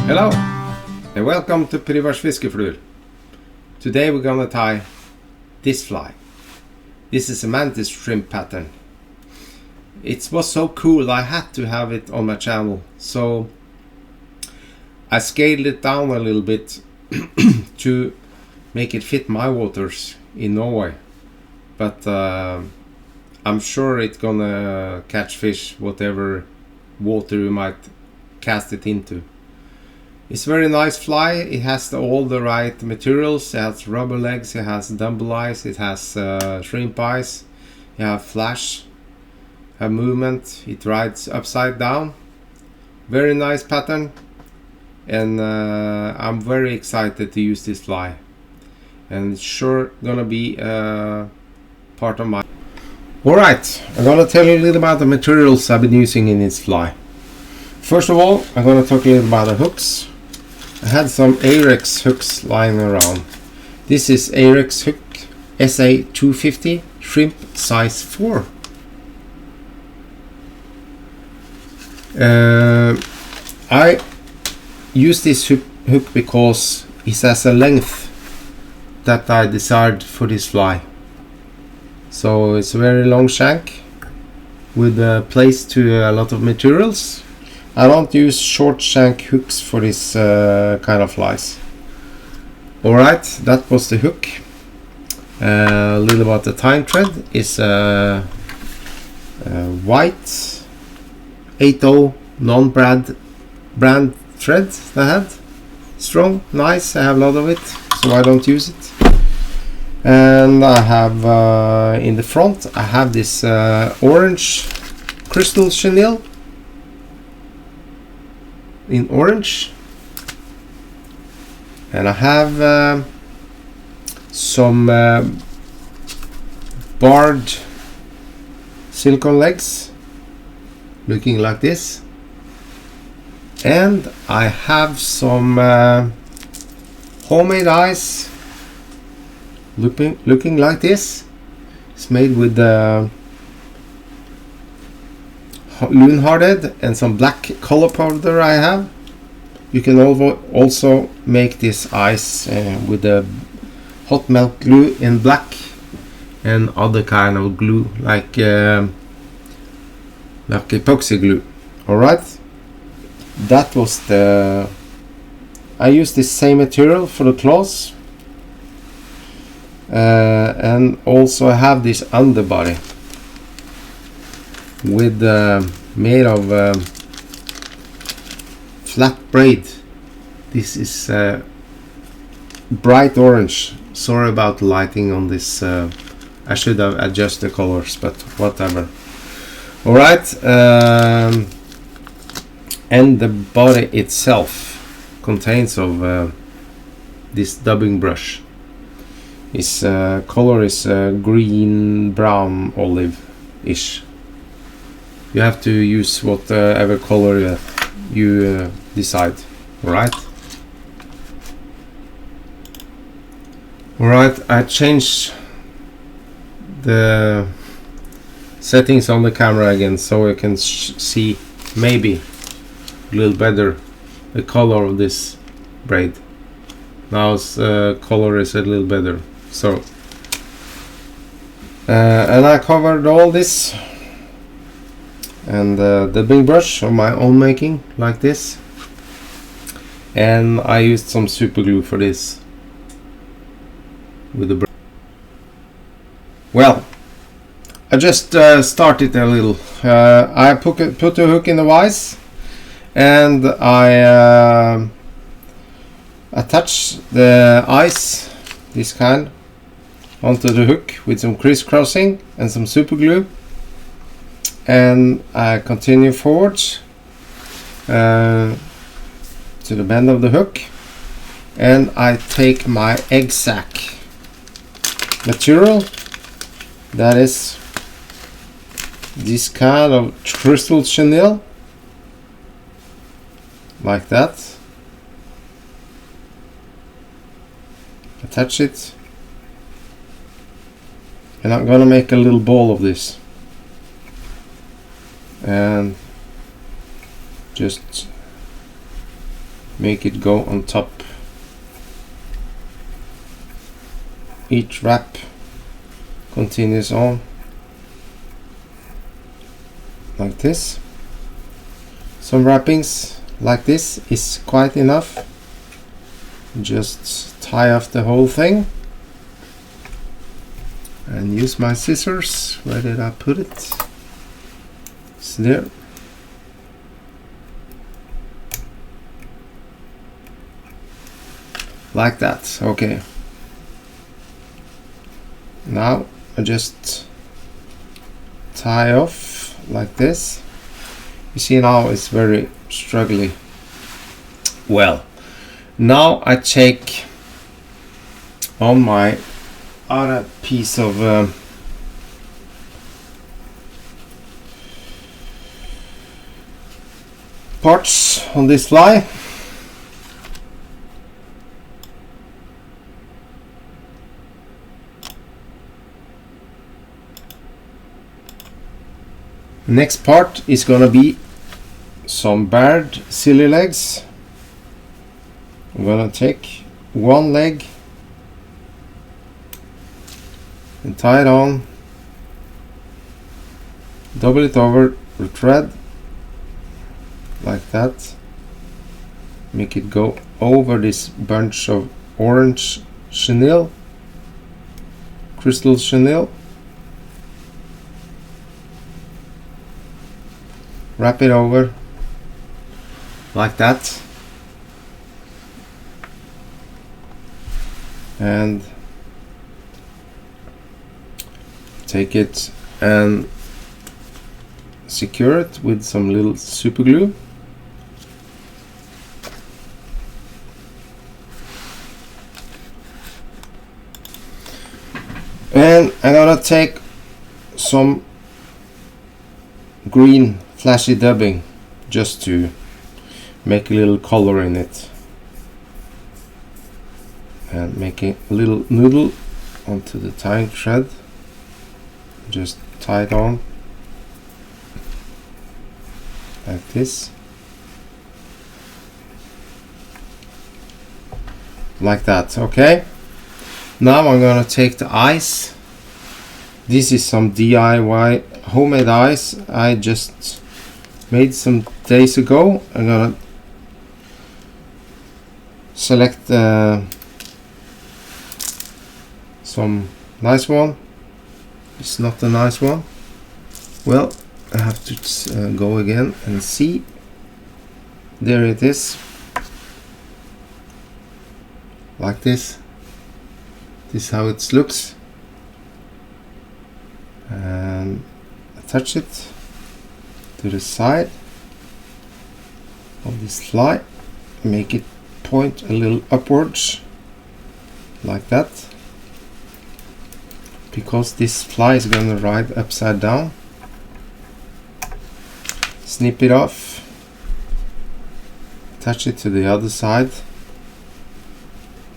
Hello and welcome to Privars Fiskeflur. Today we're gonna tie this fly. This is a Mantis Shrimp pattern. It was so cool I had to have it on my channel, so I scaled it down a little bit to make it fit my waters in Norway. But I'm sure it's gonna catch fish whatever water you might cast it into. It's a very nice fly. It has all the right materials. It has rubber legs, it has dumbbell eyes, it has shrimp eyes, you have flash, have movement, it rides upside down. Very nice pattern, and I'm very excited to use this fly, and it's sure gonna be part of my... Alright, I'm gonna tell you a little about the materials I've been using in this fly. First of all, I'm gonna talk a little about the hooks. I had some Arex hooks lying around. This is Arex hook SA250 shrimp size 4. I use this hook because it has a length that I desired for this fly. So it's a very long shank with a place to a lot of materials. I don't use short shank hooks for this kind of flies. Alright, that was the hook. A little about the tying thread is white 8/0 non-brand thread I had. Strong, nice, I have a lot of it, so I don't use it. And I have in the front I have this orange crystal chenille in orange, and I have some barred silicone legs looking like this, and I have some homemade eyes looking like this. It's made with loon hearted and some black color powder I have. You can also make this eyes with the hot melt glue in black and other kind of glue like epoxy glue. Alright, that was the... I used the same material for the claws, and also I have this underbody with made of flat braid. This is bright orange. Sorry about the lighting on this. I should have adjusted the colors, but whatever. Alright, and the body itself contains of this dubbing brush. Its color is green, brown, olive-ish. You have to use whatever color you decide. Alright. Alright, I changed the settings on the camera again so you can see maybe a little better the color of this braid. Now its color is a little better. So and I covered all this and the big brush of my own making like this, and I used some super glue for this with the brush. Well, I just started a little. I put the hook in the vise, and I attach the eyes, this kind, onto the hook with some crisscrossing and some super glue, and I continue forwards to the bend of the hook, and I take my egg sac material, that is this kind of crystal chenille, like that, attach it, and I'm gonna make a little ball of this and just make it go on top. Each wrap continues on like this. Some wrappings like this is quite enough. Just tie off the whole thing and use my scissors. Where did I put it? It's there. Like that. Okay. Now I just tie off like this. You see now it's very struggly. Well, now I take on my other piece of parts on this fly. Next part is gonna be some barred silly legs. I'm gonna take one leg and tie it on, double it over the thread like that, make it go over this bunch of orange chenille, crystal chenille, wrap it over like that, and take it and secure it with some little super glue. And I'm gonna take some green flashy dubbing just to make a little color in it, and making a little noodle onto the tying thread. Just tie it on like this, like that. Okay, now I'm gonna take the eyes. This is some DIY homemade eyes I just made some days ago. I'm gonna select some nice one. It's not a nice one. Well, I have to go again and see. There it is, like this. This is how it looks, and attach it to the side of this fly, make it point a little upwards like that, because this fly is going to ride upside down. Snip it off, attach it to the other side,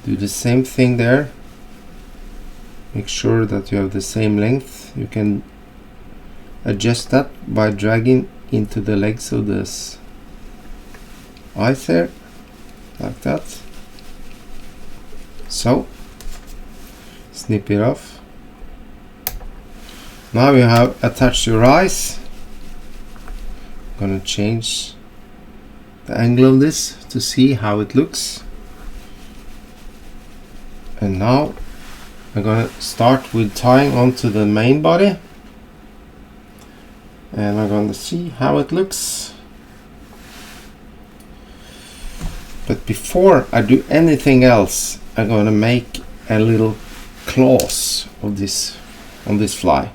do the same thing there, make sure that you have the same length. You can adjust that by dragging into the legs of this eyes there, like that. So snip it off. Now you have attached your eyes. I'm gonna change the angle of this to see how it looks. And now I'm gonna start with tying onto the main body, and I'm gonna see how it looks. But before I do anything else, I'm gonna make a little claws of this on this fly,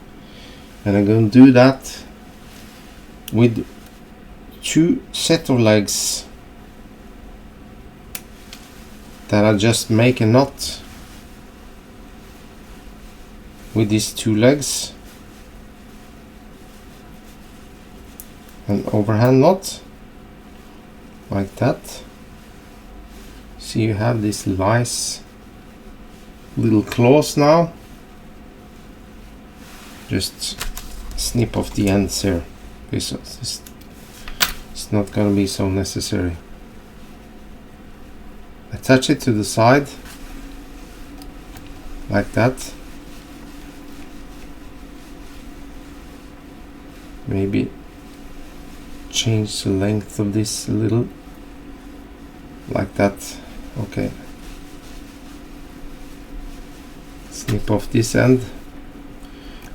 and I'm gonna do that with 2 set of legs that I just make a knot with these 2 legs, an overhand knot like that. So you have this nice little claws now. Just snip off the ends here, because it's not gonna be so necessary. attach it to the side like that. Maybe change the length of this a little, like that. Okay. Snip off this end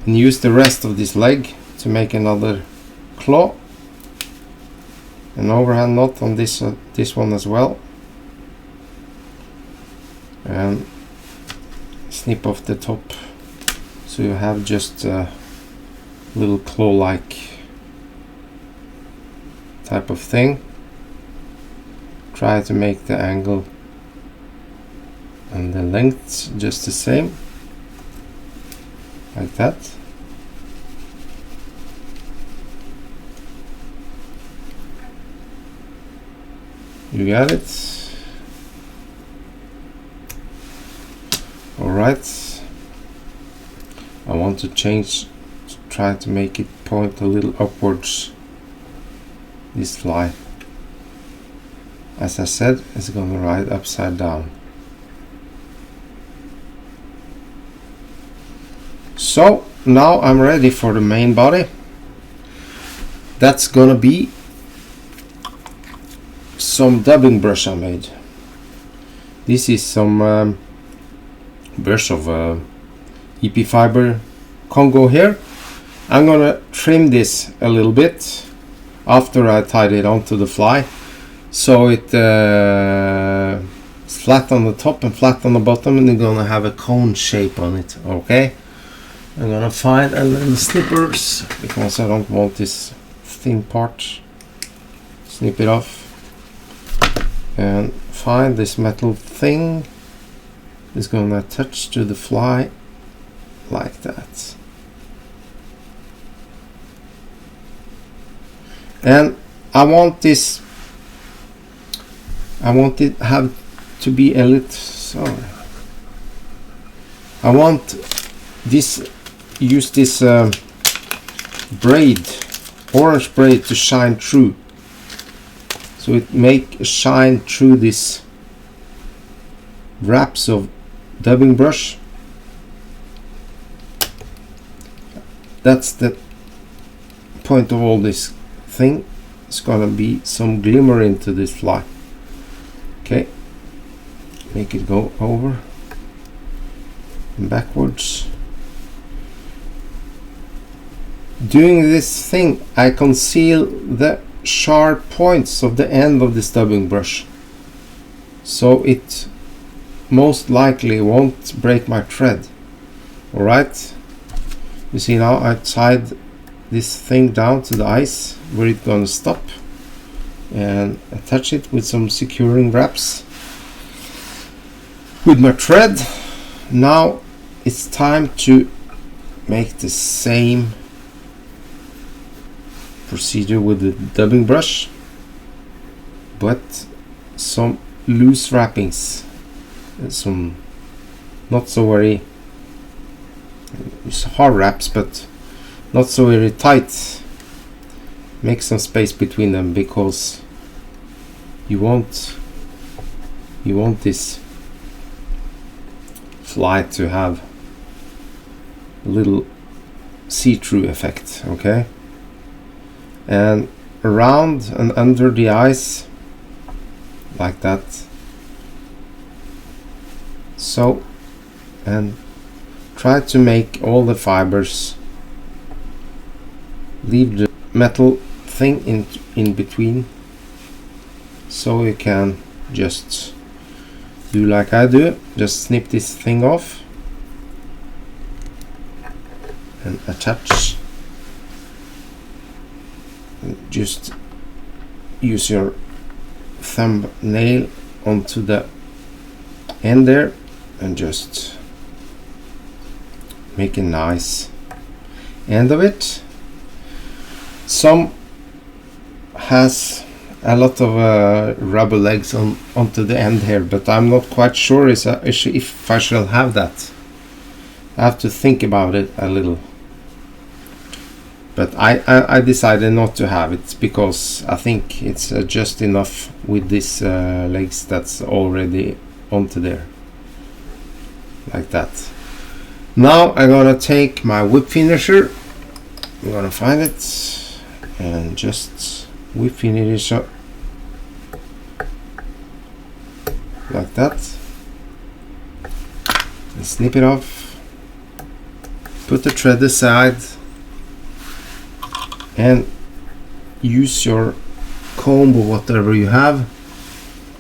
and use the rest of this leg to make another claw. An overhand knot on this one as well, and snip off the top so you have just a little claw-like type of thing. Try to make the angle and the length just the same, like that. You got it. Alright. I want to try to make it point a little upwards, this fly. As I said, it's gonna ride upside down. So now I'm ready for the main body. That's gonna be some dubbing brush I made. This is some brush of EP fiber Congo here. I'm gonna trim this a little bit after I tied it onto the fly, so it's flat on the top and flat on the bottom, and they're gonna have a cone shape on it. Okay, I'm gonna find a little snippers because I don't want this thin part. Snip it off and find this metal thing. It's gonna attach to the fly like that. And I want it have to be a little, sorry. I want this, use this braid, orange braid, to shine through. So it make a shine through this wraps of dubbing brush. That's the point of all this thing. It's gonna be some glimmer into this fly. Okay, make it go over and backwards. Doing this thing, I conceal the sharp points of the end of this dubbing brush, so it most likely won't break my thread. Alright, you see now I tied this thing down to the ice where it's gonna stop, and attach it with some securing wraps with my thread. Now it's time to make the same procedure with the dubbing brush, but some loose wrappings, some not so very hard wraps, but not so very tight. Make some space between them because you want this fly to have a little see-through effect. Okay, and around and under the eyes like that. So, and try to make all the fibers, leave the metal thing in between, so you can just do like I do, just snip this thing off and attach. Just use your thumbnail onto the end there and just make a nice end of it. Some has a lot of rubber legs onto the end here, but I'm not quite sure if I shall have that. I have to think about it a little. but I decided not to have it because I think it's just enough with these legs that's already onto there, like that. Now I'm gonna take my whip finisher. I'm gonna find it and just whip finish up like that, and snip it off. Put the thread aside and use your comb or whatever you have.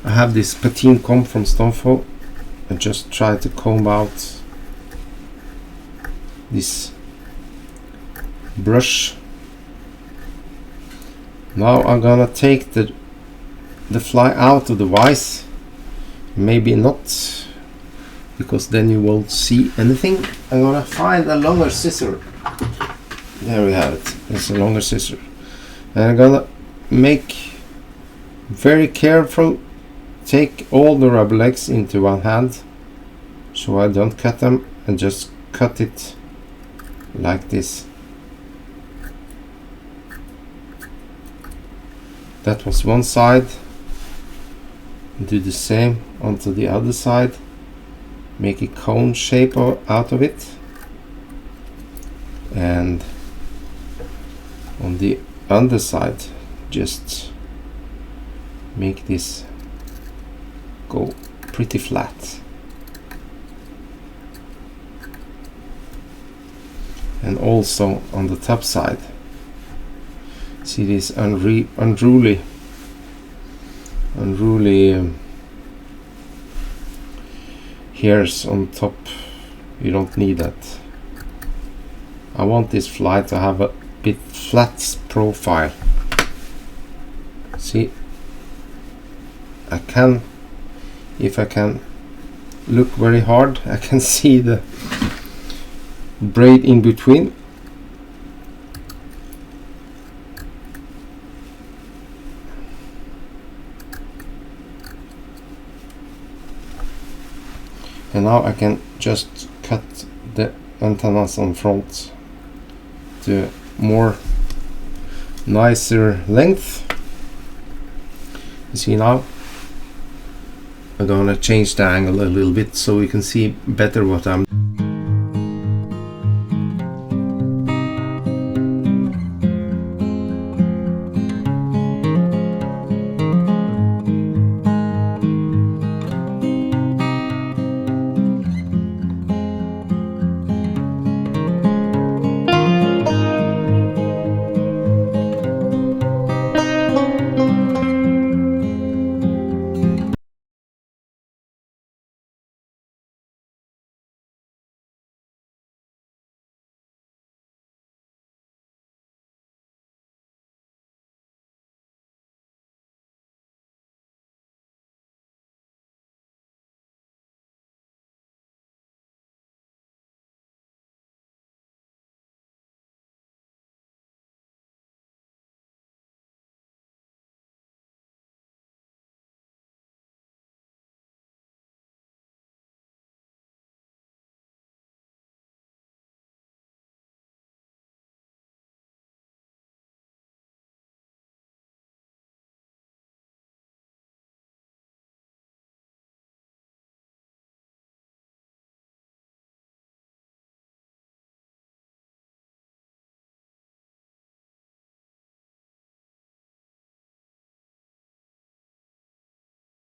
I have this patine comb from Stonefall, and just try to comb out this brush. Now I'm gonna take the fly out of the vise. Maybe not, because then you won't see anything. I'm gonna find a longer scissor. There we have it. It's a longer scissor, and I'm gonna make very careful. Take all the rubber legs into one hand, so I don't cut them, and just cut it like this. That was one side. Do the same onto the other side. Make a cone shape out of it, and on the underside just make this go pretty flat, and also on the top side. See this unruly hairs on top? You don't need that. I want this fly to have a bit flat profile. See, if I can look very hard, I can see the braid in between. And now I can just cut the antennas on front to more nicer length. You see now? I'm gonna change the angle a little bit so you can see better what I'm